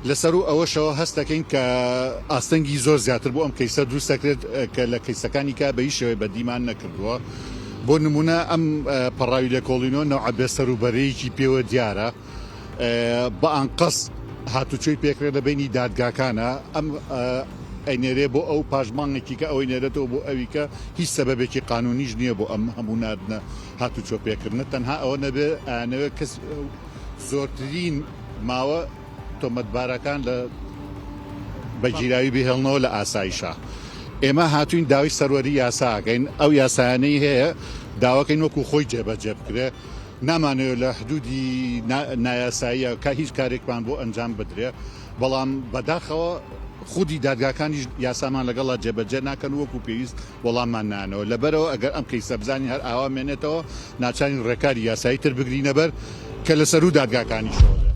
لەسەر و ئەوەشەوە هەست دەکەین کە ئاستەنگی زۆر زیاتر بۆ ئەم کەیسە دروست دەکرێت کە لە کەیسەکانی کا بە هیچ شێوەیە بەدیمان نەکردووە. بۆ نمونە ئەم پەڕاوی لێکۆڵینەوە نەوعە بێسەروبەرەیەکی پێوە دیارە بە ئانقەس هاتوچۆی پێکرێت لە بینی دادگاکانە ئەم ئەینێرێ بۆ ئەو پاژمانێکی کە ئەوەی نێرێتەوە بۆ ئەوی کە هیچ سەبەبێکی قانونیش نییە بۆ ئەم هەموو نردنە هاتوچۆ پێکردنە تەنها ئەوە نەبێ ئەوێ کەس زۆرترین ماوە تۆمەتبارەکان لە بەگیراوی بهێڵنەوە لە ئاسایشە. ئێمە هاتوین داوای سەروەری یاساکەین ئەو یاسایانەی هەیە داواکەین وەکو خۆی جێبەجێ بکرێ نامانەوێت لە حدودی نایاساییە کا هیچ کارێکمان بۆ ئەنجام بدرێ بەڵام بەداخەوە خودی دادگاکانی یاسامان لەگەڵا جێبەجێ ناکەن وەکو پێویست وەڵاممان نانەوە لەبەرەوە ئەگەر ئەم کەیسە بزانین هەر ئاوا مێنێتەوە ناچارین ڕێکاری یاسایی تر بگرینە بەر کە لەسەر و دادگاکانی شۆ